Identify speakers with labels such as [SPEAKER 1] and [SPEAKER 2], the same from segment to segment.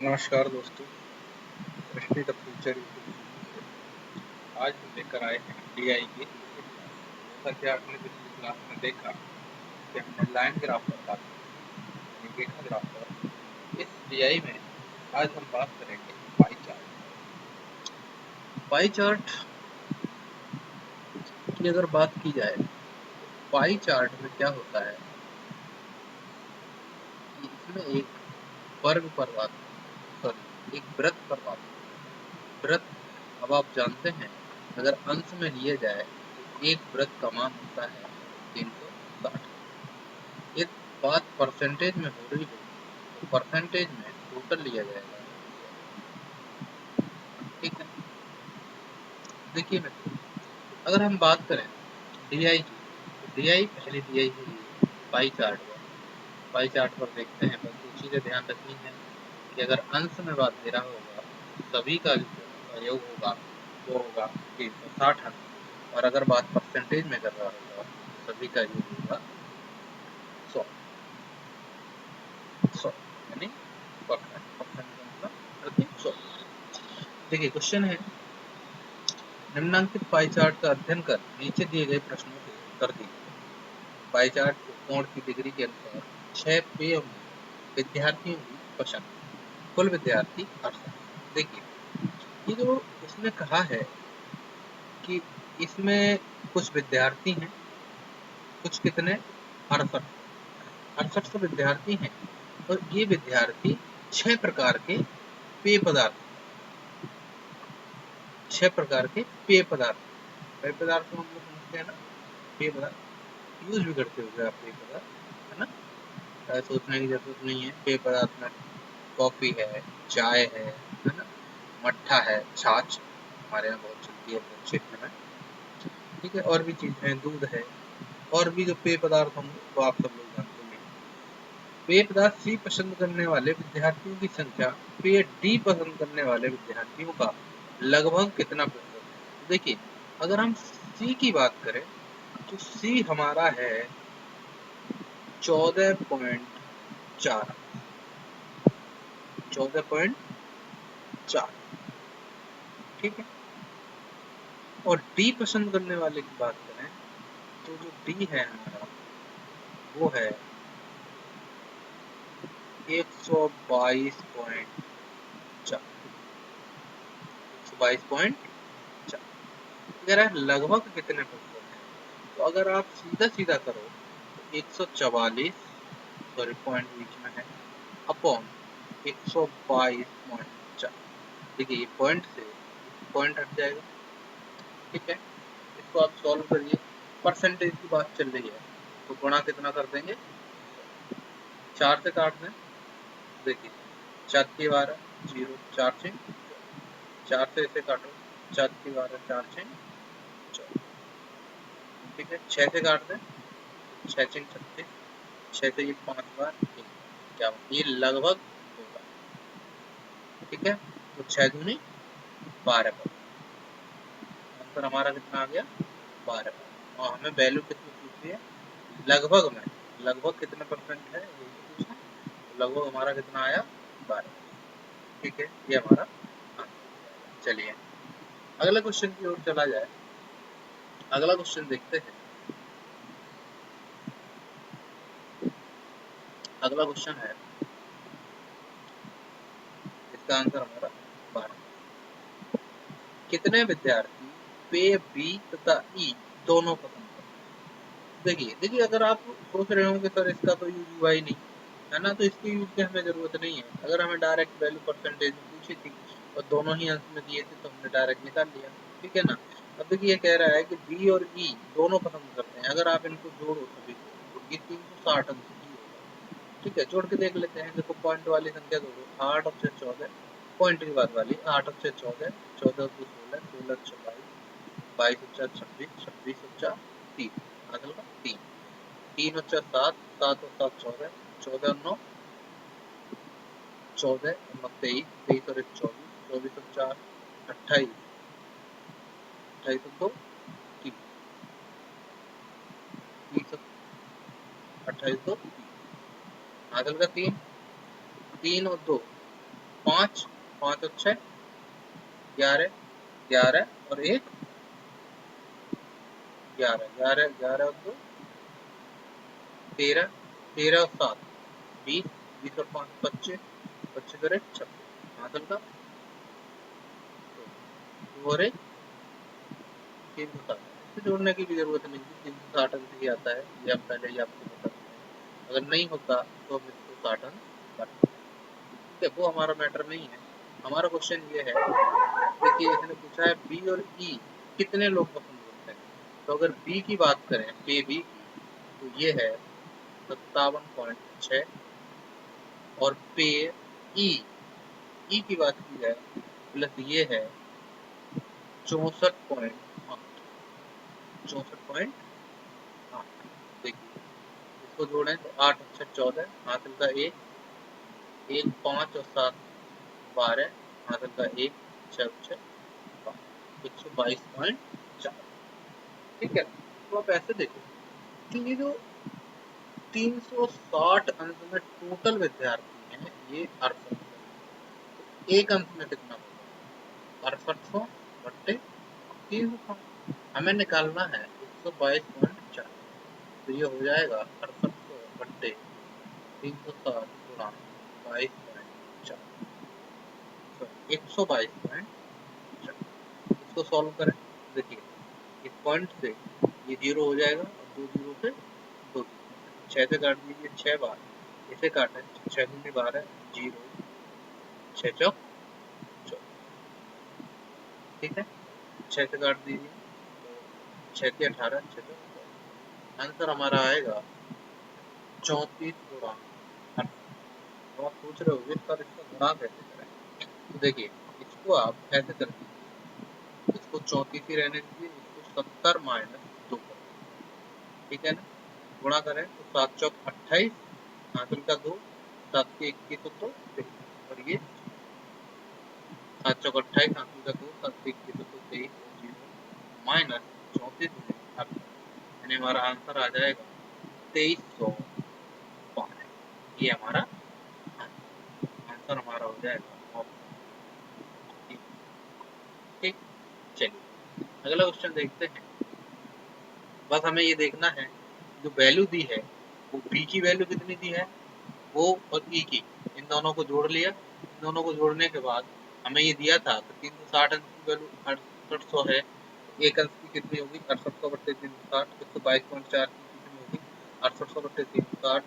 [SPEAKER 1] नमस्कार दोस्तों, दृष्टि द फ्यूचर यूट्यूब चैनल से आज हम लेकर आए हैं डीआई की दूसरी क्लास। जैसा कि आपने पिछली क्लास में देखा कि हमने लाइन ग्राफ पर बात की, यानी रेखा ग्राफ पर। इस डीआई में आज हम बात करेंगे पाई चार्ट। पाई चार्ट की अगर बात की जाए तो पाई चार्ट में क्या होता है कि इसमें एक वर्ग पर बात, सॉरी एक वृत्त पर बात, वृत्त। अब आप जानते हैं अगर अंश में लिए जाए तो एक वृत्त का मान होता है 360। ये बात परसेंटेज में हो रही होगी तो परसेंटेज में टोटल लिया जाएगा 100। ठीक है, देखिए मित्रों, अगर हम बात करें डीआई की तो डीआई पहली डीआई है ये पाई चार्ट पर। पाई चार्ट पर देखते हैं, बस दो चीजें ध्यान रखनी है कि अगर अंश में बात दे रहा होगा तो सभी का जो योग होगा वो होगा 360 अंश, और अगर बात परसेंटेज में कर रहा होगा तो सभी का योग होगा 100। 100 यानी परसेंट का मतलब प्रति 100। देखिए क्वेश्चन है, निम्नांकित पाई चार्ट का अध्ययन कर नीचे दिए गए प्रश्नों के उत्तर दीजिए। पाई चार्ट को कोण की डिग्री के अनुसार 6 पेय में विद्यार्थियों की पसंद, कुल विद्यार्थी 68। देखिए ये जो इसने कहा है कि इसमें कुछ विद्यार्थी हैं, कुछ कितने 68, 68 विद्यार्थी हैं, और ये विद्यार्थी 6 प्रकार के पेय पदार्थ, 6 प्रकार के पेय पदार्थ, पेय पदार्थ हम लोग समझते हैं ना, पेय पदार्थ यूज भी करते हो आप पेय पदार्थ, है ना, सोचने की जरूरत नहीं है। पेय पदार्थ में कॉफी है, चाय है ना, मट्ठा है, छाछ हमारे यहाँ बहुत चलती है अपने क्षेत्र में। ठीक है, और भी चीज है, दूध है, और भी जो पेय पदार्थ होंगे वो आप सब लोग जानते हैं। पेय पदार्थ सी पसंद करने वाले विद्यार्थियों की संख्या पेय डी पसंद करने वाले विद्यार्थियों का लगभग कितना प्रतिशत है। देखिए अगर हम सी की बात करें तो सी हमारा है 14.4, 14.4। ठीक है, और डी पसंद करने वाले की बात करें तो जो डी है हमारा वो है 122.4, 122.4। अगर आप लगभग कितने प्रतिशत है तो अगर आप सीधा सीधा करो तो 144, सॉरी पॉइंट बीच में है, अपॉन 122.4। देखिए ये पॉइंट से पॉइंट हट जाएगा। ठीक है, इसको आप सॉल्व करिए, परसेंटेज की बात चल रही है तो गुणा कितना कर देंगे, 4 से काट दें। देखिए 4×12 0, 4 से 4 से इसे काटो, 4×12 4 से 14। ठीक है, 6 से काट दें, 6 से 36, 6 से ये 5 बार 51, ये लगभग होगा। ठीक है, तो 6 दूनी 12 पर आंसर हमारा कितना आ गया, 12 पर। और हमें वैल्यू कितनी पूछ रही है, लगभग में, लगभग कितने परसेंट है यही तो पूछा, तो लगभग हमारा कितना आया, 12। ठीक है, ये हमारा आंसर। चलिए अगले क्वेश्चन की ओर चला जाए। अगला क्वेश्चन देखते हैं। अगला क्वेश्चन है, इसका आंसर हमारा 12। कितने विद्यार्थी पेय बी तथा ई दोनों पसंद करते हैं। देखिए देखिए अगर आप सोच रहे हो कि सर इसका तो यूज हुआ ही नहीं है ना, तो इसकी यूज की हमें जरूरत नहीं है। अगर हमें डायरेक्ट वैल्यू परसेंटेज में पूछी थी और दोनों ही अंश में दिए थे तो हमने डायरेक्ट निकाल लिया। ठीक है ना, अब देखिए ये कह रहा है कि बी और ई दोनों पसंद करते हैं, अगर आप इनको जोड़ो सभी को तो ये 360 अंश ही होगा। ठीक है, जोड़ के देख लेते हैं। देखो पॉइंट वाली संख्या जोड़ो, 8 और 6 14, पॉइंट के बाद वाली 8 और 6 14, 14 और 2 16, 16 और 6 22, 22 और 4 26, 26 और 4 3, आगे का 3, 3 और 4 7, 7 और 7 14, 14 और 9 14 और 9 23, 23 और 1 24, 24 और 4 28, 28 और 2 30, 30 और 28 2 30, आगे का 3, 3 और 2 5 5 और 6 11 11 और 1 11 11 11 और 2 13 13 और 7 20 20 और 5 25 25 और 1 26 हासिल का 2 और 1 360। इससे जोड़ने की भी जरूरत नहीं है, 360 अंक ही आता है, ये हम पहले ही आपको बता चुके हैं। अगर नहीं होता तो हम इसको 60 अंक कर सकते हैं। ठीक है, वो हमारा मैटर नहीं है। हमारा क्वेश्चन ये है, देखिए इसने पूछा है बी और ई कितने लोग पसंद करते हैं। तो अगर बी की बात करें, पे बी की, तो ये है 57.6 और पे ई की बात की जाए प्लस ये है 64.8 64.8। देखिए इसको जोड़ें तो 8 अच्छा 14 हासिल का 1 1 5 और 7 12 हासिल का 1 6 122.4। ठीक है, तो आप ऐसे देखो कि ये जो 360 अंक में टोटल विद्यार्थी हैं, ये 68 तो एक अंक में कितना होगा 6800 बट्टे 360। हमें निकालना है 122.4, तो ये हो जाएगा 6800 बट्टे 360 गुणा 22.4 122.4। इसको सॉल्व करें, देखिए इस पॉइंट से ये 0 हो जाएगा और 2 0 से 2 6 से काट दीजिए 6 बार, इसे काटें 6 दूनी 12 0 6 चौक 24। ठीक है, 6 से काट दीजिए तो 6 के 18 6 चौक 24। आंसर हमारा आएगा 34 गुणा 18। तो आप सोच रहे होंगे सर इसका गुणा कैसे करें, तो देखिए इसको आप ऐसे कर दीजिए, इसको 34 ही रहने दीजिए, इसको 70 माइनस 2 कर दीजिए। ठीक है ना, गुणा करें तो 7 चौक 28 हासिल का 2 7 के 21 और 2 23 और ये 7 चौक 28 हासिल का 2 7 के 21 और 2 23 और 0 माइनस 34 यानी हमारा आंसर आ जाएगा 2305। ये हमारा आंसर हमारा हो जाएगा ऑप्शन। ठीक, चलिए अगला क्वेश्चन देखते हैं। बस हमें ये देखना है जो वैल्यू दी है वो बी की वैल्यू कितनी दी है, वो और ई की, इन दोनों को जोड़ लिया। इन दोनों को जोड़ने के बाद हमें ये दिया था तो 360 अंक की वैल्यू 6800 है, एक अंक की कितनी होगी 6800 बट्टे 360 122.4 की कितनी होगी 6800 बट्टे 360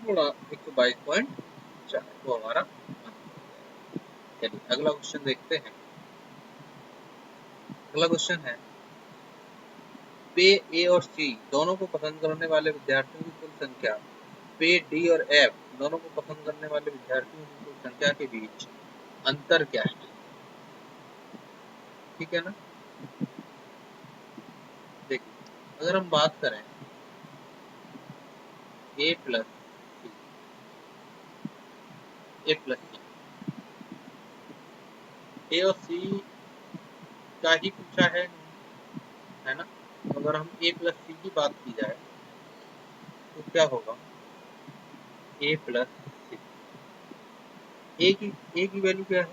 [SPEAKER 1] गुणा 122.4, वो हमारा आंसर। चलिए अगला क्वेश्चन देखते हैं। अगला क्वेश्चन है पे ए और सी दोनों को पसंद करने वाले विद्यार्थियों की कुल संख्या पे डी और एफ दोनों को पसंद करने वाले विद्यार्थियों की कुल संख्या के बीच अंतर क्या है। ठीक है ना, देखिए अगर हम बात करें ए प्लस सी ए और सी का ही पूछा है ना। तो अगर हम ए प्लस सी की बात की जाए तो क्या होगा, ए प्लस सी, ए की वैल्यू क्या है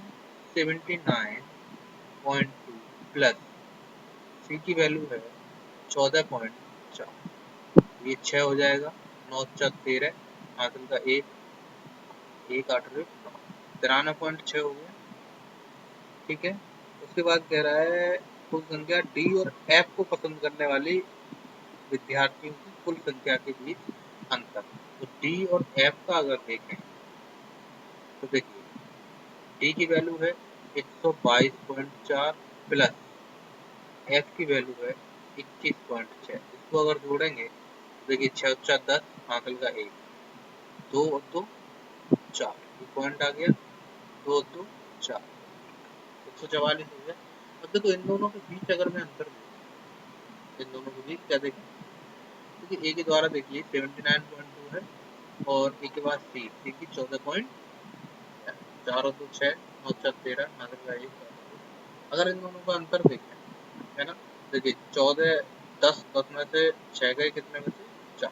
[SPEAKER 1] 79.2 प्लस सी की वैल्यू है 14.4, ये 6 हो जाएगा 9 चौक 13 हासिल का 1 8 9 93.6 हो गया। ठीक है, उसके बाद कह रहा है कुल संख्या डी और एफ को पसंद करने वाली विद्यार्थियों की कुल संख्या के बीच अंतर। तो डी और एफ का अगर देखें तो देखिए डी की वैल्यू है 122.4 प्लस एफ की वैल्यू है 21.6। इसको अगर जोड़ेंगे तो देखिए 6 4 10 हासिल का 1 2 और 2 4, ये पॉइंट आ गया 2 और 2 4 144 हो गया। अब देखो इन दोनों के बीच अगर मैं अंतर देखूं, इन दोनों के बीच क्या देखें, क्योंकि ए के द्वारा देखिए 79.2 है और ए के बाद सी की 14.4 और 2 6 9 4 13 हासिल का 1। अगर इन दोनों का अंतर देखें है ना, देखिए 14 10 10 में से 6 गए, कितने में से 4।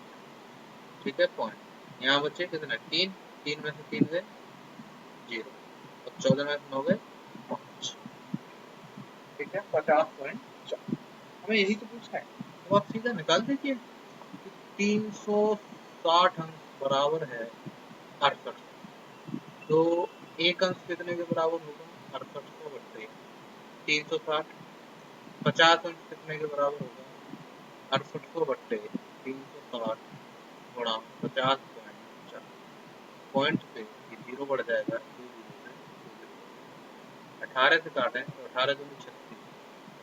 [SPEAKER 1] ठीक है, पॉइंट यहाँ बचे कितने 3 3 में से 3 गए 0 और 14 में 9 गए 5। ठीक है 50.4 हमें यही तो पूछा है, तो आप सीधा निकाल दीजिए 360 अंक बराबर है 68। तो एक अंश कितने के बराबर होगा 6800 बटे 360। 50 अंश कितने के बराबर होगा 6800 बटे 360 गुणा 50.4। पॉइंट पे ये 0 बढ़ जाएगा 2 0 से 18 से काटें तो 18 दूनी 36,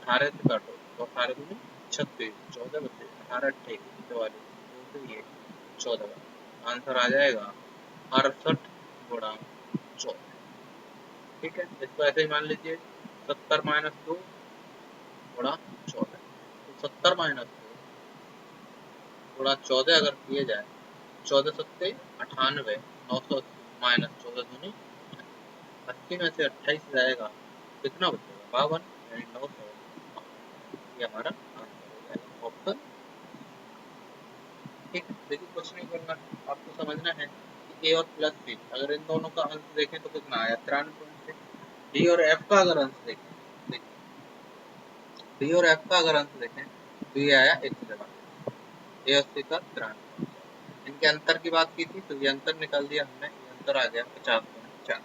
[SPEAKER 1] 18 से काटो तो 18 दूनी 36, 14 बचे 18 28 44 2 से ये 14। आंसर आ जाएगा 68 गुणा 14। ठीक है इसको ऐसे ही मान लीजिए 70 माइनस 2 गुणा 14। तो 70 माइनस 2 गुणा 14 अगर किए जाए 14 सत्ते 98 980 माइनस 14 दूनी 80 में से 28 जाएगा कितना बचेगा 52 यानी 900। ये हमारा आंसर हो जाएगा ऑप्शन। ठीक है देखिए कुछ नहीं करना है, आपको समझना है कि ए और प्लस बी अगर इन दोनों का अंश देखें तो कितना आया 93.6। डी और एफ का अगर अंश देखें, देखिए डी और एफ का अगर अंश देखें तो ये आया 143, ए और सी का 93। इनके अंतर की बात की थी तो ये अंतर निकाल दिया हमने, ये अंतर आ गया 50.4।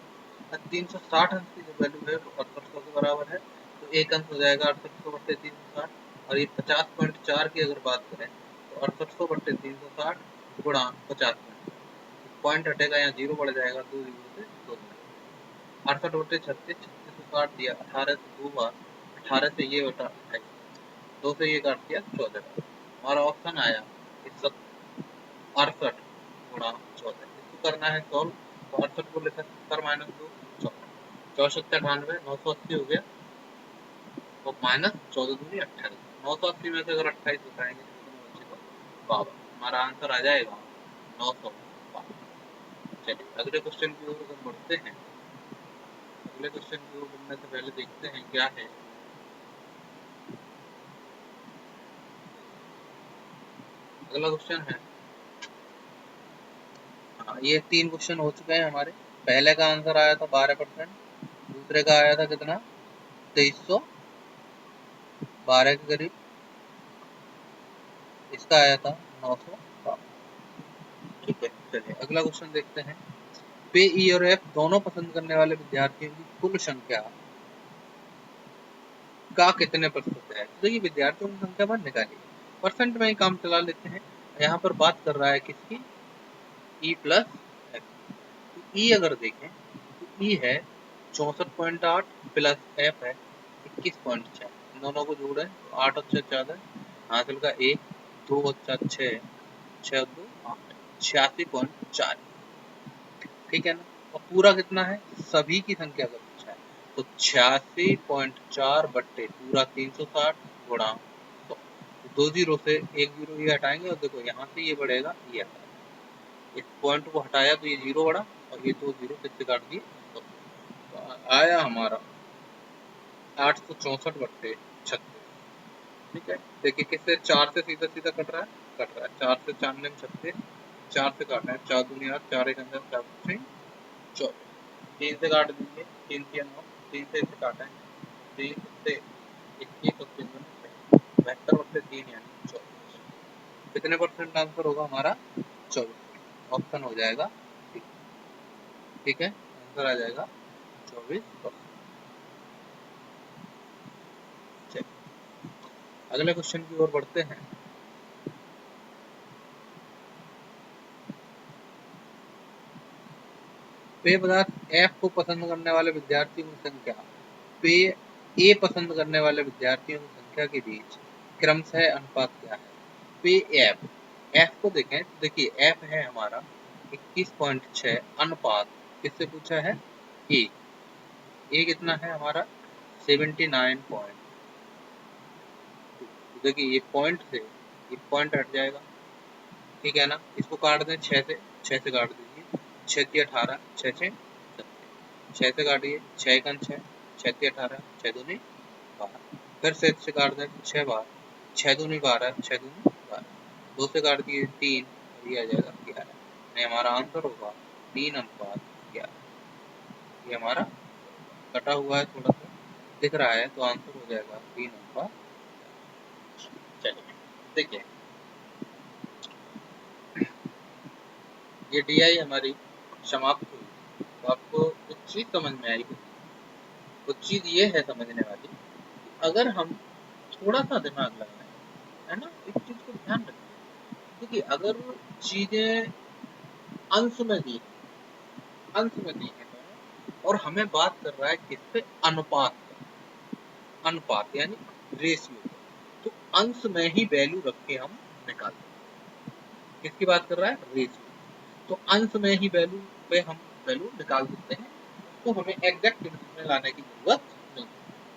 [SPEAKER 1] 360 अंश की जो वैल्यू है वो 6800 के बराबर है, तो एक अंश हो जाएगा 6800 बट्टे 360। और ये 50.4 की अगर बात करें तो 6800 बट्टे 360 गुणा 50.4। पॉइंट हटेगा यहाँ 0 बढ़ जाएगा 2 0 से 2 68 बट्टे 36, 36 को काट दिया 18 से 2 बार, 18 से ये बटा 28, 2 से ये काट दिया 14। हमारा ऑप्शन आया 68 गुणा 14। इसको करना है सॉल्व तो 68 को लिखा 70 माइनस 2 14, 94 980 हो गया तो माइनस 14 दूनी 28। 980 में से अगर 28 बताएंगे तो कितना बचेगा 52। हमारा आंसर आ जाएगा 952। चलिए अगले क्वेश्चन की ओर अगर बढ़ते हैं, अगले क्वेश्चन की ओर बढ़ने से पहले देखते हैं क्या है। अगला क्वेश्चन है, ये 3 क्वेश्चन हो चुके हैं हमारे। पहले का आंसर आया था 12%, दूसरे का आया था कितना 2312 के करीब, इसका आया था 900। ठीक है चलिए अगला क्वेश्चन देखते हैं। पे ई और एफ दोनों पसंद करने वाले विद्यार्थियों की कुल संख्या का कितने प्रतिशत है। तो देखिए विद्यार्थियों की संख्या पर निकालिए, परसेंट में ही काम चला लेते हैं। यहाँ पर बात कर रहा है किसकी ई प्लस एफ। तो ई अगर देखें तो ई है 64.8 प्लस एफ है 21.6, इन दोनों को जोड़े तो 8 और 6 14, हासिल का 1 2 और 4 6 6 और 2 8 86.4। ठीक है ना, और पूरा कितना है सभी की संख्या का पूछा है तो 86.4 बट्टे पूरा 360 गुणा 100। 2 जीरो से 1 जीरो ये हटाएंगे और देखो यहाँ से ये बढ़ेगा ये हटा, इस पॉइंट को हटाया तो ये 0 बढ़ा और ये 2 जीरो किससे काट दिए तो आया हमारा 864 बट्टे 36। ठीक है देखिए किससे 4 से सीधा सीधा कट रहा है 4 से 4 में 36, 4 से काटना है 4 दूनी 8 4 एक अंदर 4 24, 3 से काट दीजिए 3 से 9, 3 से इसे काटें 3 से 21 और 3 72 बट्टे 3 यानी 24। कितने परसेंट आंसर होगा हमारा 24। ऑप्शन हो जाएगा ठीक है, आंसर आ जाएगा 24%। अगले क्वेश्चन की ओर बढ़ते हैं। पेय पदार्थ एफ को पसंद करने वाले विद्यार्थियों की संख्या पेय ए पसंद करने वाले विद्यार्थियों की संख्या के बीच क्रमशः अनुपात क्या है। पेय एफ, एफ को देखें तो देखिए एफ है हमारा 21.6 अनुपात किससे पूछा है ए कितना है हमारा 79.2। देखिए ये पॉइंट से ये पॉइंट हट जाएगा, ठीक है ना, इसको काट दें 6 से काट दीजिए 6 की 18 6 6 6 से काटिए 6 का 6 6 की 18 6 दूनी 12, फिर से काट दें 6 बार 6 दूनी 12 6 दूनी 12, 2 से काट दिए 3 और ये आ जाएगा 11। हमारा आंसर होगा 3 अनुपात 11। ये हमारा कटा हुआ है, थोड़ा सा दिख रहा है, तो आंसर हो जाएगा 3 नंबर। चलिए देखिए, ये DI हमारी समाप्त हुई, तो आपको एक चीज समझ में आई। वो चीज ये है समझने वाली, अगर हम थोड़ा सा दिमाग लगाएं, है ना, एक चीज को ध्यान रखिए। देखिए, अगर चीजें अंश में दी, अंश में दी है और हमें बात कर रहा है किससे, अनुपात, अनुपात यानी रेशियो, तो अंश में ही वैल्यू रख के हम निकालते हैं। किसकी बात कर रहा है, रेशियो, तो अंश में ही वैल्यू पे हम वैल्यू निकाल सकते हैं, तो हमें एग्जैक्ट में लाने की जरूरत नहीं है।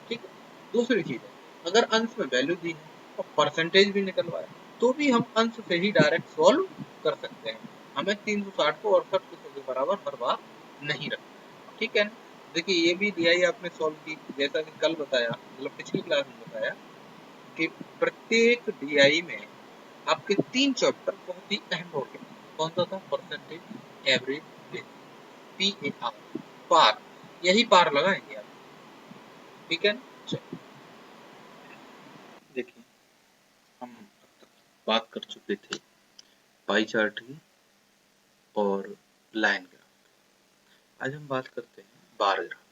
[SPEAKER 1] ठीक है, दूसरी चीज है, अगर अंश में वैल्यू दी है और परसेंटेज भी निकलवाए, तो भी हम अंश से ही डायरेक्ट सॉल्व कर सकते हैं। हमें 360 को 68 के बराबर हर बार नहीं रखना। ठीक है, देखिए ये भी DI आपने सॉल्व की, जैसा कि कल बताया, मतलब पिछली क्लास में बताया कि प्रत्येक DI में आपके 3 चैप्टर बहुत ही अहम रोल है। कौन सा था, परसेंटेज, एवरेज, PAR, पार, यही पार लगाएंगे आप। ठीक है, चलिए देखिए, हम अब तक बात कर चुके थे पाई चार्ट की और लाइन ग्राफ। आज हम बात करते हैं बार ग्राफ।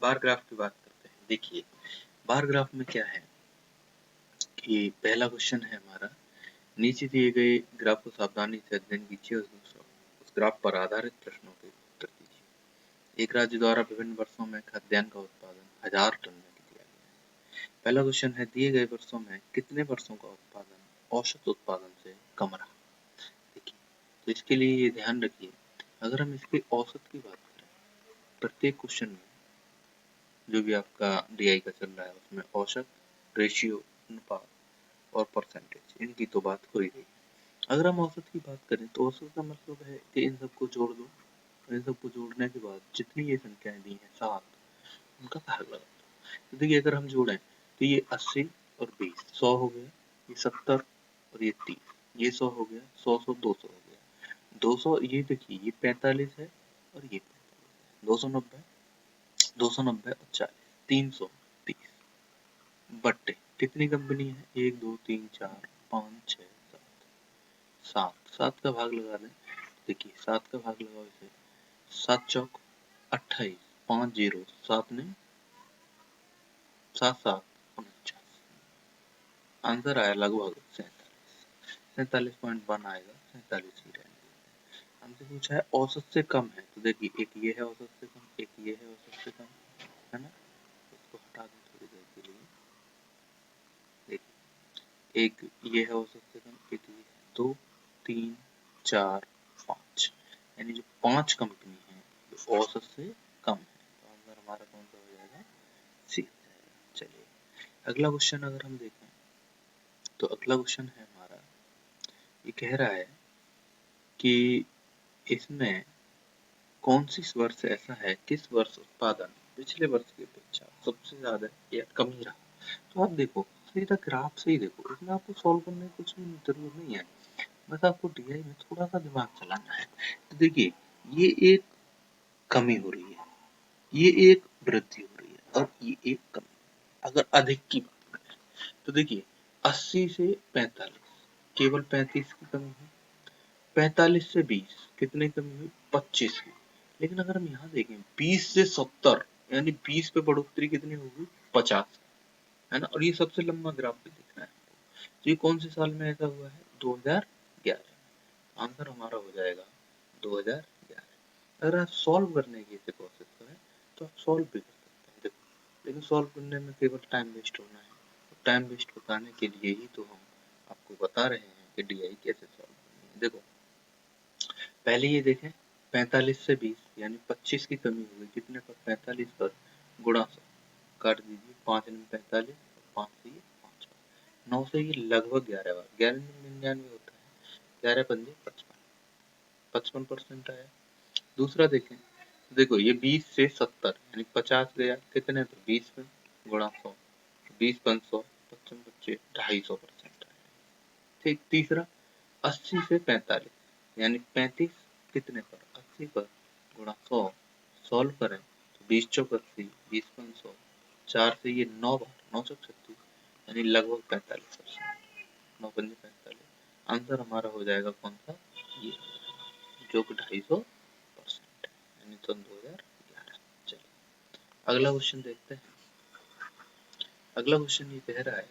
[SPEAKER 1] बार ग्राफ की बात करते हैं। देखिए, बार ग्राफ में क्या है कि पहला क्वेश्चन है हमारा, नीचे दिए गए ग्राफ को सावधानी से अध्ययन कीजिए और उस ग्राफ पर आधारित प्रश्नों के उत्तर दीजिए। एक राज्य द्वारा विभिन्न वर्षों में खाद्यान्न का उत्पादन 1000 टन में किया गया है। पहला क्वेश्चन है, दिए गए वर्षों में कितने वर्षों का उत्पादन औसत उत्पादन से कम रहा। देखिए, तो इसके लिए ये ध्यान रखिए, अगर हम इसके औसत की बात करें, प्रत्येक क्वेश्चन में जो भी आपका DI का चल रहा है उसमें औसत, रेशियो, अनुपात और परसेंटेज, इनकी तो बात हो ही रही है। अगर हम औसत की बात करें तो औसत का मतलब है कि इन सबको जोड़ दो, इन सबको जोड़ने के बाद जितनी ये संख्याएं दी हैं 7, उनका भाग लगा दो। तो देखिए, अगर हम जोड़ें तो ये 80 और 20 100 हो गया, ये 70 और ये 30, ये 100 हो गया, 100 200 हो गया, 200, ये देखिए ये 45 है और ये 290, 290 और 40, 330 बट्टे कितनी कंपनी है, 1 2 3 4 5 6 7, 7, 7 का भाग लगा दें। देखिए 7 का भाग लगाओ इसे, 7 चौक 28, 5 जीरो, 7 ने 7 7 49, आंसर आया लगभग 47.1 आएगा, 47 ही रहने देते हैं। हमसे पूछा है औसत से कम है, तो देखिए एक ये है औसत से कम, एक ये है औसत से कम, है ना, इसको हटा दें थोड़ी देर के लिए। देखिए एक ये है औसत से कम, एक ये है, 2 3 4 5, यानी जो 5 कंपनी है जो औसत से कम है, तो आंसर हमारा कौन सा हो जाएगा, सी हो जाएगा। चलिए अगला क्वेश्चन अगर हम देखें, तो अगला क्वेश्चन है हमारा, ये कह रहा है कि इसमें कौन सी वर्ष ऐसा है, किस वर्ष उत्पादन पिछले वर्ष की अपेक्षा सबसे ज्यादा या कम ही रहा। तो आप देखो, सीधा ग्राफ से ही देखो, इसमें आपको सॉल्व करने की कुछ भी जरूरत नहीं है, बस आपको DI में थोड़ा सा दिमाग चलाना है। तो देखिए, ये एक कमी हो रही है, ये एक वृद्धि हो रही है और ये एक कमी। अगर अधिक की बात करें तो देखिए 80 से 45, केवल 35 की कमी है, 45 से 20 कितने कमी हुई, 25 की। लेकिन अगर हम यहाँ देखें 20 से 70, यानी 20 पे बढ़ोतरी कितनी होगी, 50, है ना, और ये सबसे लंबा ग्राफ भी दिख रहा है। तो ये कौन से साल में ऐसा हुआ है, 2011। आंसर हमारा हो जाएगा 2011। अगर आप सॉल्व करने की इसे कोशिश करें तो आप सॉल्व भी कर सकते हैं, देखो, लेकिन सॉल्व करने में केवल टाइम वेस्ट होना है। टाइम वेस्ट बताने के लिए ही तो हम आपको बता रहे हैं कि DI कैसे सॉल्व करनी है। देखो पहले ये देखें, 45 से 20 यानी 25 की कमी हो गई, कितने पर, 45 पर, गुणा 100, काट दीजिए, 5 में 45 और 5 से ये 5 बार, 9 से ये लगभग 11 बार, 11 में 99 होता है, 11 पंजे 55, 55% आया। दूसरा देखें, देखो ये 20 से 70 यानी 50 गया, कितने पर, 20 में, गुणा 100, 20 5 100, 55 बच्चे 250% आया। ठीक, तीसरा 80 से 45 यानी 35, कितने पर, 80 पर, गुणा 100, सॉल्व करें तो 20 चौक 80, 20 पंच 100, 4 से ये 9 बार, 9 चौक 36, यानी लगभग 45%, 9 पंजे 45। आंसर हमारा हो जाएगा कौन सा, ये जो कि 250% यानी सन 2011। चलिए अगला क्वेश्चन देखते हैं। अगला क्वेश्चन ये कह रहा है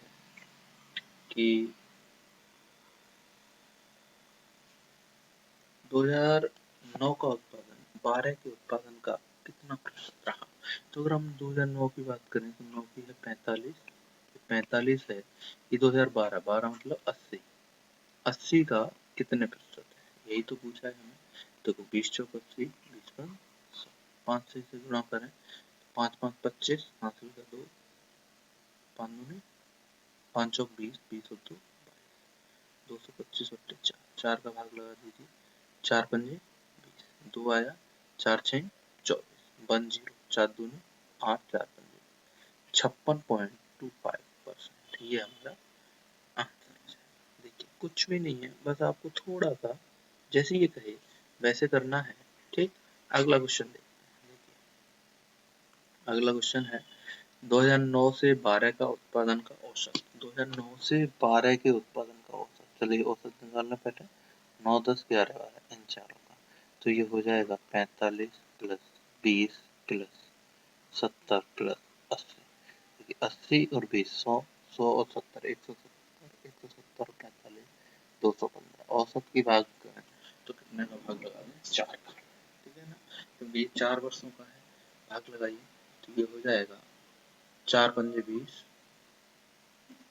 [SPEAKER 1] कि 2009 का उत्पादन 12 के उत्पादन का कितना प्रतिशत रहा। तो अगर हम 2009 की बात करें तो 9 की है 45, 45 है, ये 2012, 12 मतलब 80, 80 का कितने प्रतिशत है, यही तो पूछा है हमें। देखो 20 चौक 80, 20 का 100, 5 से इसे गुणा करें, 5 5 25, हासिल का 2, 5 दूनी 5 चौक 20, 20 और 2 225 और 4, 4 का भाग लगा दीजिए, 4 पंजे 20, 2 आया, 4 छः 24, 10, 4 दूनी 8, 4 पंजे 56.25%, ये हमारा आंसर हो जाएगा। देखिए कुछ भी नहीं है, बस आपको थोड़ा सा जैसे ये कहे वैसे करना है। ठीक, अगला क्वेश्चन देखते हैं। देखिए अगला क्वेश्चन है 2009 से 12 का उत्पादन का औसत। 2009 से 12 के उत्पादन का औसत, चलिए औसत निकालना पहले। 9 10 11 12 इन चारों का, तो ये हो जाएगा 45 प्लस 20 प्लस 70 प्लस 80। देखिए 80 और 20 100, 100 और 70 170, 170 और 45 215। औसत की भाग करें तो कितने का भाग लगा दें, 4 का। ठीक है ना, तो ये 4 वर्षों का है, भाग लगाइए तो ये हो जाएगा 4 पंजे 20,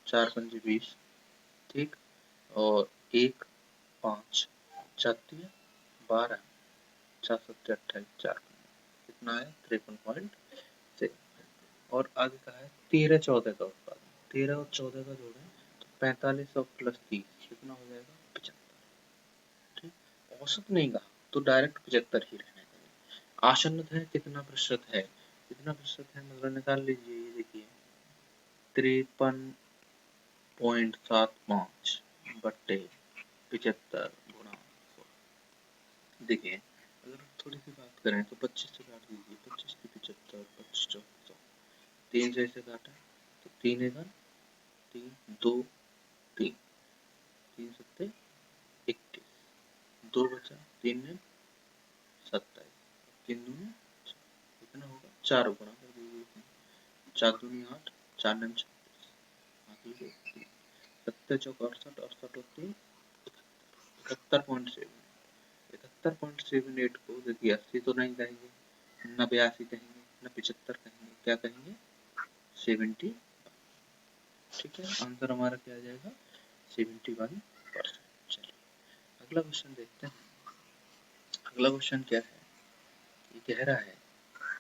[SPEAKER 1] 4 पंजे 20, ठीक, और 1 5 4 12, 4 7 28, 4 कितना है 53.6। और आगे का है 13 14 का उत्पादन, 13 और 14 का जोड़ें तो 45 और प्लस 30 कितना हो जाएगा 75। ठीक, औसत नहीं कहा तो डायरेक्ट 75 ही रहने देंगे। आसन्न है कितना प्रतिशत है, कितना प्रतिशत है मतलब निकाल लीजिए, ये देखिए 53.75 बट्टे 75 गुणा 100। देखिए अगर थोड़ी सी बात करें तो 25 से काट दीजिए, 25 की 75, 25 100, 3 से ऐसे काटा तो 3 एक 3 2 3, 3 सत्ते 21, 2 बचा, 3 में 27, 3 दूनी कितना होगा 4 गुणा कर दीजिए, 4 दूनी 8, 4 में 36, 70 चौक 68, 68 और 3 71.7, 71.78 को देखिए 80 तो नहीं कहेंगे, न 82 कहेंगे, न 75 कहेंगे, क्या कहेंगे 70। ठीक है, आंसर हमारा क्या आ जाएगा 71%। चलिए अगला क्वेश्चन देखते हैं। अगला क्वेश्चन क्या है, ये कह रहा है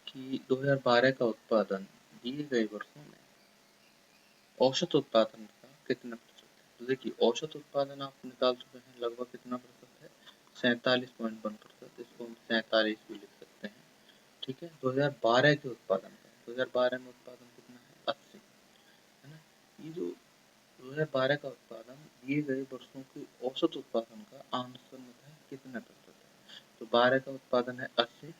[SPEAKER 1] कि 2012 का उत्पादन दिए गए वर्षों में औसत उत्पादन का कितना प्रतिशत है। तो देखिए औसत उत्पादन आप निकाल चुके हैं, लगभग कितना प्रतिशत है 47.1%, इसको हम 47 भी लिख सकते हैं। ठीक है, 2012 के उत्पादन का, 2012 में उत्पादन कितना है 80, है ना। ये जो 2012 का उत्पादन दिए गए वर्षों के औसत उत्पादन का आंसर है कितना प्रतिशत है। तो 12 का उत्पादन है 80,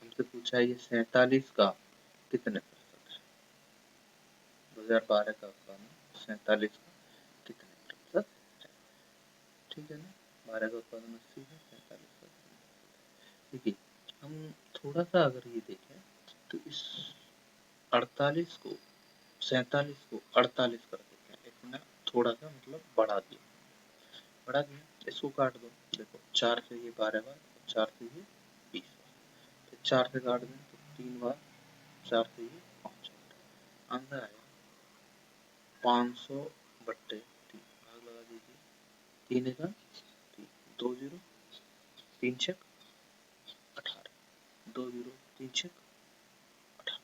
[SPEAKER 1] हमसे पूछा है ये 47 का कितने प्रतिशत है। 2012 का उत्पादन 47 का कितने प्रतिशत है। ठीक है ना, 12 का उत्पादन 80 है, 47 का देखिए हम थोड़ा सा अगर ये देखें तो इस 48 को 47 को 48 कर देते हैं, इतना थोड़ा सा मतलब बढ़ा दिया, इसको काट दो, देखो 4 से ये 12 बार, 4 से ये 20 बार, फिर 4 से काट दें तो 3 बार, 4 से ये 5 बार, आंसर आएगा 500 बट्टे 3, भाग लगा दीजिए, 3 का 3, 2 0, 3 छक 18, 2 0 3 छक 18,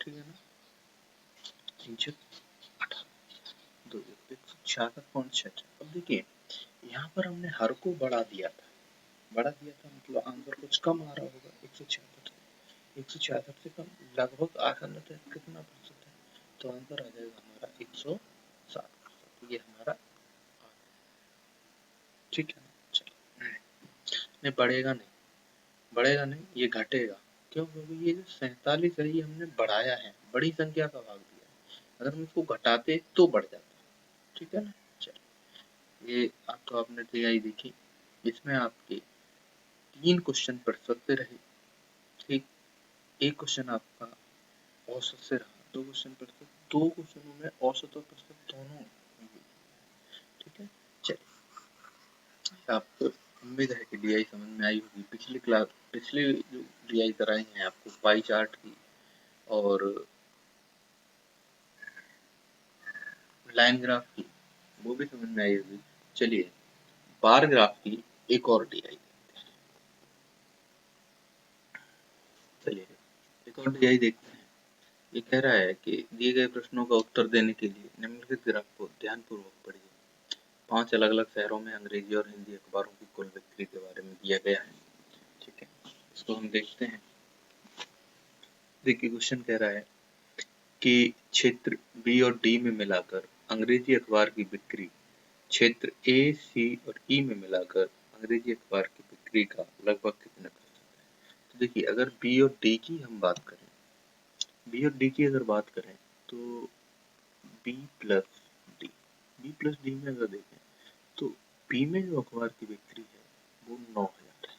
[SPEAKER 1] ठीक है ना, 3 छक 18, 2 166.66। अब देखिए यहाँ पर हमने हर को बढ़ा दिया था, मतलब आंसर कुछ कम आ रहा होगा 166, 166 से कम लगभग आसन्न है कितना प्रतिशत है, तो आंसर आ जाएगा हमारा 160%, ये हमारा ठीक है ना। चलो नहीं बढ़ेगा नहीं, बढ़ेगा नहीं, ये घटेगा। क्यों? क्योंकि ये जो 47 है ये हमने बढ़ाया है, बड़ी संख्या का भाग दिया है। अगर हम इसको घटाते तो बढ़ जाता, ठीक है ना। चलिए, ये आपको आपने तैयारी देखी, इसमें आपके 3 क्वेश्चन पढ़ सकते रहे, ठीक। एक क्वेश्चन आपका औसत से रहा, 2 क्वेश्चन पढ़ सकते, 2 क्वेश्चनों में औसत और प्रतिशत दोनों, ठीक है। चलिए, आपको उम्मीद है कि डीआई समझ में आई होगी। पिछली जो डीआई कराई है आपको पाई चार्ट की और लाइन ग्राफ की, वो भी समझ में आई होगी। चलिए, बार ग्राफ की एक और डीआई, चलिए एक और डीआई देखते हैं। ये कह रहा है कि दिए गए प्रश्नों का उत्तर देने के लिए निम्नलिखित ग्राफ को ध्यानपूर्वक पढ़िए। 5 अलग अलग शहरों में अंग्रेजी और हिंदी अखबारों की कुल बिक्री के बारे में दिया गया है, ठीक है। इसको हम देखते हैं। देखिए, क्वेश्चन कह रहा है कि क्षेत्र बी और डी में मिलाकर अंग्रेजी अखबार की बिक्री क्षेत्र ए, सी और ई में मिलाकर अंग्रेजी अखबार की बिक्री का लगभग कितना प्रतिशत है। तो देखिए, अगर बी और डी की हम बात करें, बी और डी की अगर बात करें तो B plus D, B plus D में अगर देखें तो बी में जो अखबार की बिक्री है वो 9,000 है,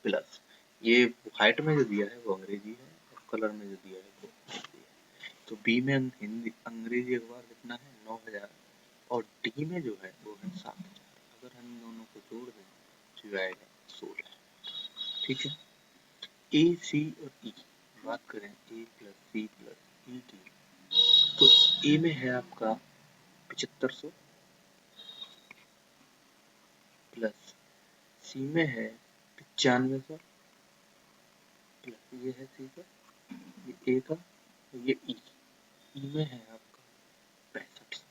[SPEAKER 1] प्लस ये हाइट में जो दिया है वो अंग्रेजी है और कलर में जो दिया है वो हिंदी है। तो बी में हिंदी अंग्रेजी अखबार कितना है 9,000 और डी में जो है वो है 7,000। अगर हम दोनों को जोड़ दें तो आएगा 16, ठीक है। ए, सी और ई बात करें, ए प्लस सी प्लस ई की, तो ए में है आपका 7500 प्लस सी में है 9500 प्लस ये है सी का, ये ए का, ये ई में है आपका 6500।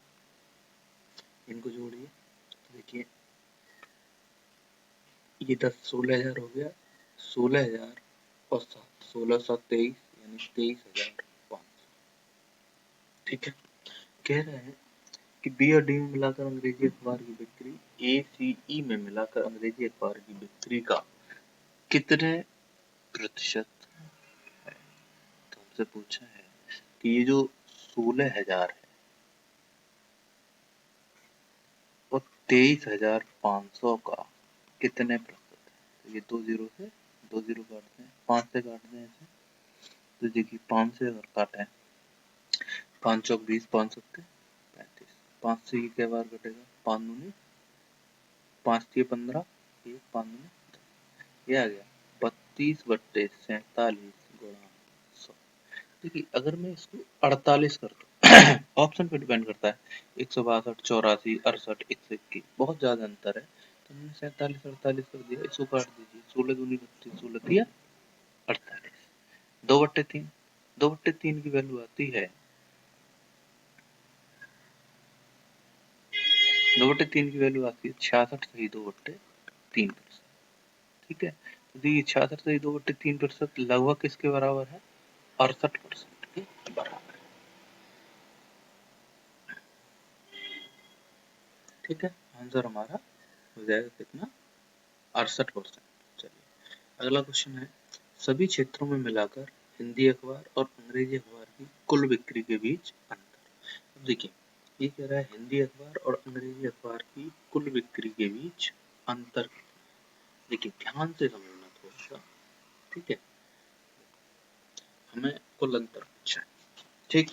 [SPEAKER 1] इनको जोड़िए तो देखिए ये 16,000 हो गया, 16,000 और 7, 16 7 23 यानी 23,500, ठीक है। कह रहे हैं कि बी और डी में मिलाकर अंग्रेजी अखबार की बिक्री ए, सी, ई में मिलाकर अंग्रेजी अखबार की बिक्री का कितने प्रतिशत है। तो हमसे पूछा है कि ये जो 16,000 है और 23,500 का कितने प्रतिशत है। तो ये 2 जीरो से 2 जीरो काटते हैं, 5 से काटते हैं ऐसे, तो देखिए 5 से अगर काटें, 5 चौक 20, 5 सत्ते 35, 5 से ये क्या बार कटेगा, 5 दूनी 5 के 15, ये 5 दूनी 10, ये आ गया 32/47 गुणा 100। देखिए, अगर मैं इसको 48 कर दूं ऑप्शन पे डिपेंड करता है, 162, 84, 68, 121, बहुत ज्यादा अंतर है तो मैंने 47 48 कर दिया। इसको काट दीजिए, 16 दूनी 32, 16 दिया 48, 2/3, 2/3 की वैल्यू आती है, 2/3 की वैल्यू आती है 66 सही 2/3%, ठीक है। तो देखिए 66 सही 2/3% लगभग किसके बराबर है, 68% के बराबर है, ठीक है। आंसर हमारा हो जाएगा कितना, 68%। चलिए, अगला क्वेश्चन है, सभी क्षेत्रों में मिलाकर हिंदी अखबार और अंग्रेजी अखबार की कुल बिक्री के बीच अंतर। अब देखिए, ये कह रहा है हिंदी अखबार और अंग्रेजी अखबार की कुल बिक्री के बीच अंतर। देखिए, ध्यान से समझना थोड़ा सा, ठीक है। हमें कुल अंतर पूछा है, ठीक।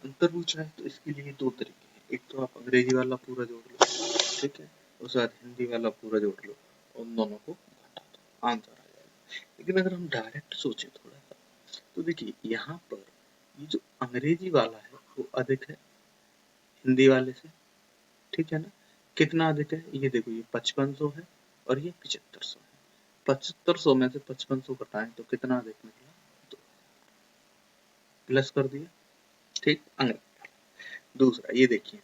[SPEAKER 1] अंतर पूछा है तो इसके लिए 2 तरीके हैं, एक तो आप अंग्रेजी वाला पूरा जोड़ लो, ठीक है, उसके बाद हिंदी वाला पूरा जोड़ लो, उन दोनों को घटा दो, आंसर आ जाएगा। लेकिन अगर हम डायरेक्ट सोचे थोड़ा सा, तो देखिए यहाँ पर ये जो अंग्रेजी वाला है वो अधिक है हिंदी वाले से, ठीक है ना। कितना अधिक है, ये देखो, ये 5500 है और ये 7500 है। 7500 में से 5500 घटाएं तो कितना अधिक निकला, तो प्लस कर दिया, ठीक। दूसरा ये देखिए,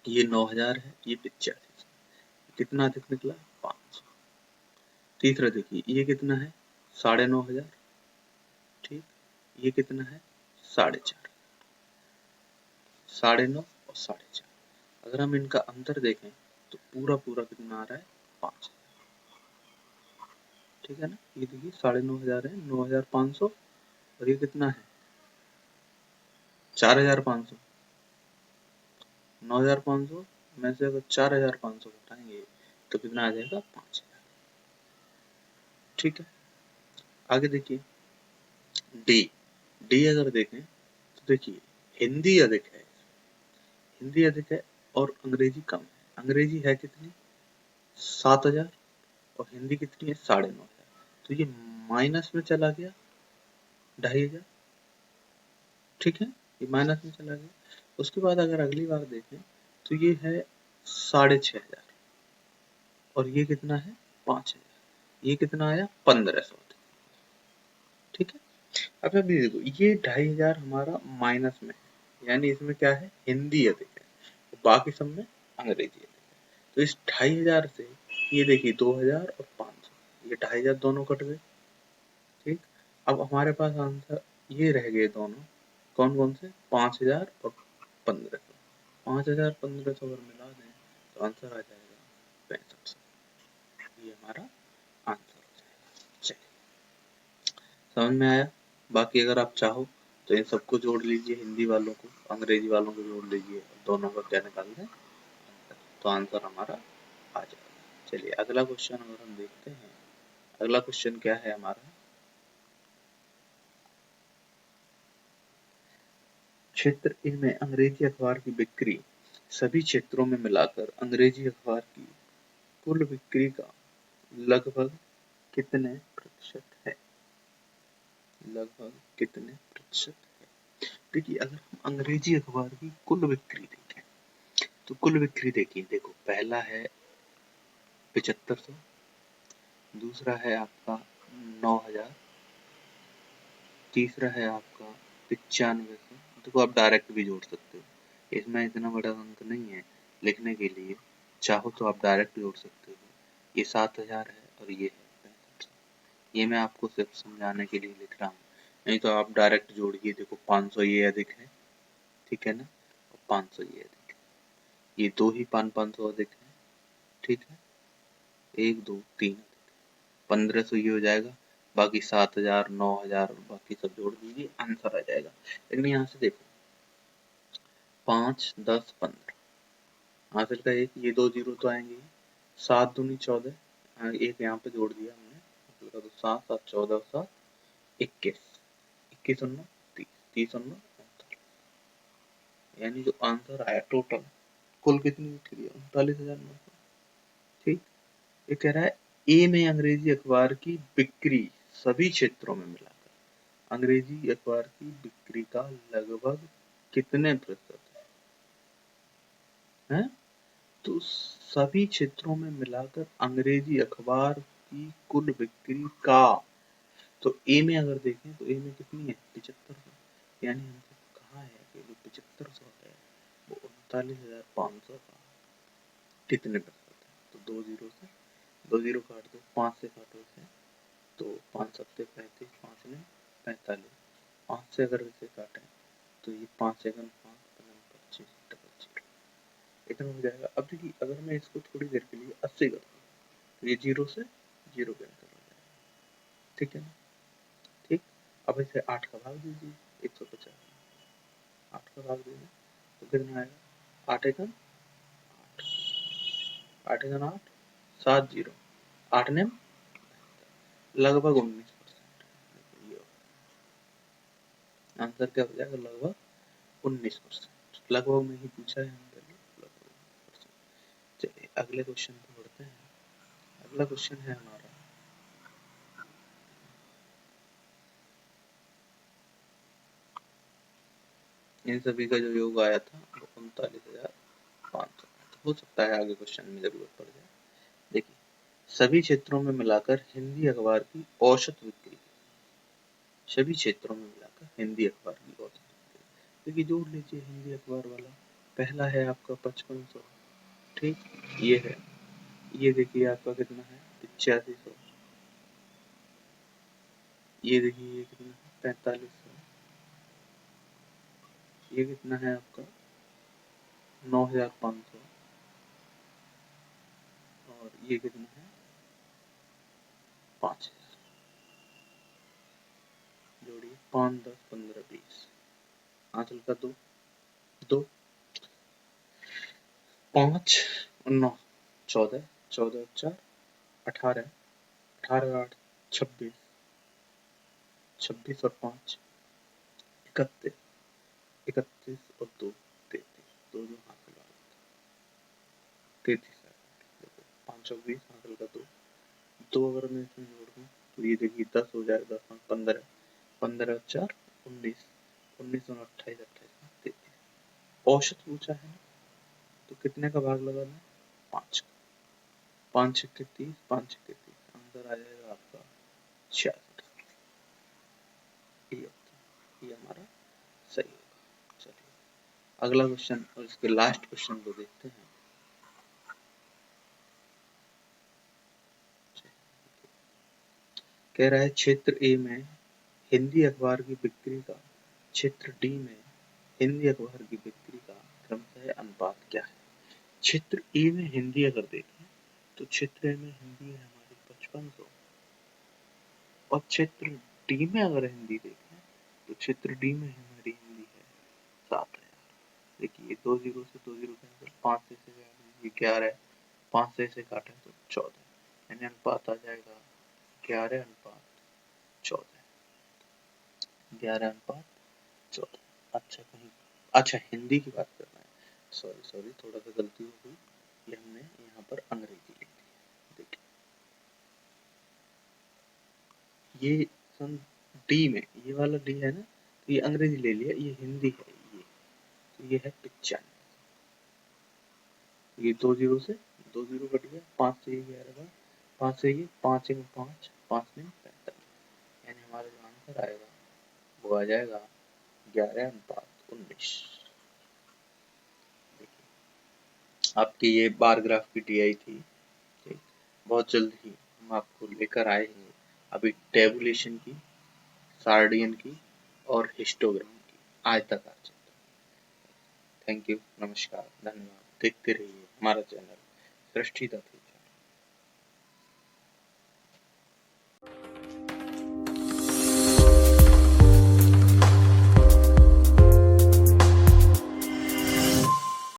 [SPEAKER 1] ये 9,000 है, ये 85, कितना अधिक निकला, 500। तीसरा देखिए, ये कितना है, 9,500, ठीक। ये कितना है, 4,500, 9,500 और 4,500। अगर हम इनका अंतर देखें तो पूरा पूरा कितना आ रहा है, 5,000, ठीक है ना। ये देखिए 9,500 है, 9,500 और ये कितना है 4,500। 9,500 में से अगर 4,500 घटाएंगे तो कितना आ जाएगा 5,000। ठीक है, आगे देखिए डी। डी अगर देखें तो देखिए हिंदी अधिक है, हिंदी अधिक है और अंग्रेजी कम है। अंग्रेजी है कितनी 7,000 और हिंदी कितनी है 9,500, तो ये माइनस में चला गया 2,500। ठीक है, ये माइनस में चला गया। उसके बाद अगर अगली बार देखें तो ये है 6,500 और ये कितना है 5,000, ये कितना आया 1,500। ठीक है, अब अभी देखो ये 2,500 हमारा माइनस में है, यानी इसमें क्या है हिंदी अधिक है, बाकी सब में अंग्रेजी अधिक है। तो इस 2,500 से ये देखिए 2,000 और 500, ये 2,500 दोनों कट गए। ठीक, अब हमारे पास आंसर ये रह गए दोनों, कौन कौन से 5,000 और 1,500। 5,000 1,500 अगर मिला दें तो आंसर आ जाएगा 6500। ये हमारा आंसर हो जाएगा। चलिए, समझ में आया। बाकी अगर आप चाहो तो इन सबको जोड़ लीजिए, हिंदी वालों को अंग्रेजी वालों को जोड़ लीजिए, दोनों का क्या निकाल दें आंसर, तो आंसर हमारा आ जाएगा। चलिए अगला क्वेश्चन अगर हम देखते हैं, अगला क्वेश्चन क्या है हमारा, क्षेत्र ए में अंग्रेजी अखबार की बिक्री सभी क्षेत्रों में मिलाकर अंग्रेजी अखबार की कुल बिक्री का लगभग कितने प्रतिशत है। लगभग कितने प्रतिशत है। देखिए अगर हम अंग्रेजी अखबार की कुल बिक्री देखें तो कुल बिक्री देखिए, देखो पहला है 7500, दूसरा है आपका 9,000, तीसरा है आपका 9500। देखो आप डायरेक्ट भी जोड़ सकते हो, इसमें इतना बड़ा अंक नहीं है लिखने के लिए, चाहो तो आप डायरेक्ट जोड़ सकते हो। ये 7,000 है और ये है 6500। ये मैं आपको सिर्फ समझाने के लिए लिख रहा हूँ, नहीं तो आप डायरेक्ट जोड़िए। देखो 500 ये अधिक है, ठीक है ना, और 500 ये अधिक है, ये दो ही 500 अधिक है। ठीक है, 1 2 3 1500 ये हो जाएगा, बाकी 7,000 9,000 बाकी सब जोड़ दीजिए, आंसर आ जाएगा। लेकिन यहाँ से देखो 5 10 15 हासिल का एक, ये 2 जीरो तो आएंगे, 7 दूनी 14, एक यहाँ पे जोड़ दिया हमने, हासिल का तो 7 7 14 और 7 21, 21 और 9 30, 30 और 9 39, यानी जो आंसर आया टोटल कुल कितनी बिक्री है 39,900। ठीक, ये कह रहा है ए में अंग्रेजी अखबार की बिक्री सभी क्षेत्रों में मिलाकर अंग्रेजी अखबार की बिक्री का लगभग कितने प्रतिशत है। तो सभी क्षेत्रों में मिलाकर अंग्रेजी अखबार की कुल बिक्री का, तो ए में अगर देखें तो ए में कितनी है 7500, यानी हमसे कहा है कि जो 7500 है वो 39,500 का कितने प्रतिशत है। तो 2 जीरो से 2 जीरो काट दो, 5 से काटो इसे, तो 5 सत्ते 35, 5 में 45, 5 से अगर इसे काटें तो ये 5 सेकंड 5 25 डबल जीरो, इतना हो जाएगा। अब देखिए अगर मैं इसको थोड़ी देर के लिए 80 कर दूँ तो ये जीरो से जीरो कैंसिल हो जाएगा। ठीक है ना। ठीक, अब इसे 8 का भाग दीजिए 150, 8 का भाग दीजिए तो कितना आएगा 8 एकम 8, 8 एकम 8, 7 जीरो, 8 ने लगभग 19%। ये आंसर क्या हो जाएगा लगभग 19%। लगभग में ही पूछा है हमसे, लगभग 19%। चलिए अगले क्वेश्चन पे बढ़ते हैं। अगला क्वेश्चन है हमारा, इन सभी का जो योग आया था वो 39,500। हो सकता है आगे क्वेश्चन में जरूरत पड़ जाए। देखिए सभी क्षेत्रों में मिलाकर हिंदी अखबार की औसत बिक्री, सभी क्षेत्रों में मिलाकर हिंदी अखबार की औसत बिक्री, देखिए जोड़ लीजिए हिंदी अखबार वाला, पहला है आपका 5500, ठीक, ये है, ये देखिए आपका कितना है 8500, ये देखिए ये कितना है 4500, ये कितना है आपका 9,500 और ये कितना है 5,000। 5, 10, 15, 20, आंचल का 2, 2, 5 और 9, 14, 14 और 4, 18, 18 और 8, 26, 26 और 5, 31, 31 और 2, 33, 2 जो हासिल वाला 33 है। देखो 5 और 20, हासिल का 2, 2 अगर मैं इसमें जोड़ दूँ तो ये देखिए 10 हो जाएगा, 10 और 15, 15 और 4, 19, 19 और 28, 28, 33। औसत पूछा है ना, तो कितने का भाग लगाना है? 5 का। 5 छक्के 30, 5 छक्के 30, आंसर आ जाएगा आपका 66। ये हमारा सही होगा। चलिए अगला क्वेश्चन और इसके लास्ट क्वेश्चन को देखते हैं। कह रहा है क्षेत्र ए में हिंदी अखबार की बिक्री का, क्षेत्र डी में हिंदी अखबार की बिक्री का क्रमशः अनुपात क्या है? क्षेत्र ए में हिंदी अगर देखें तो क्षेत्र ए में हिंदी है हमारी 5500, और क्षेत्र डी में अगर हिंदी देखें तो क्षेत्र डी में हमारी हिंदी है 7000। देखिए 2 0 से 2 0 कैंसिल, 5 से 11, 5 से काटें तो 14, यानी अनुपात आ जाएगा 11 अनुपात 14, 11 अनुपात 14। अच्छा हिंदी की बात कर रहे हैं, सॉरी थोड़ा सा गलती हो गई, ये हमने यहाँ पर अंग्रेजी लिख दी है। देखिए ये सन डी में, ये वाला डी है ना, तो ये अंग्रेजी ले लिया, ये हिंदी है, ये तो ये है 95। ये 2 0 से 2 0 कट गया, 5 से ये 11, 5 से ये 5 1 5, 5 में 45, यानी हमारा जो आंसर आएगा वो आ जाएगा 11 अनुपात 19। आपकी ये बार ग्राफ की टीआई थी, ठीक, बहुत जल्द ही हम आपको लेकर आएंगे अभी टेबुलेशन की, सार्डियन की और हिस्टोग्राम की आयताकार चित्र। थैंक यू, नमस्कार, धन्यवाद। देखते रहिए हमारा चैनल सृष्टि तत्व।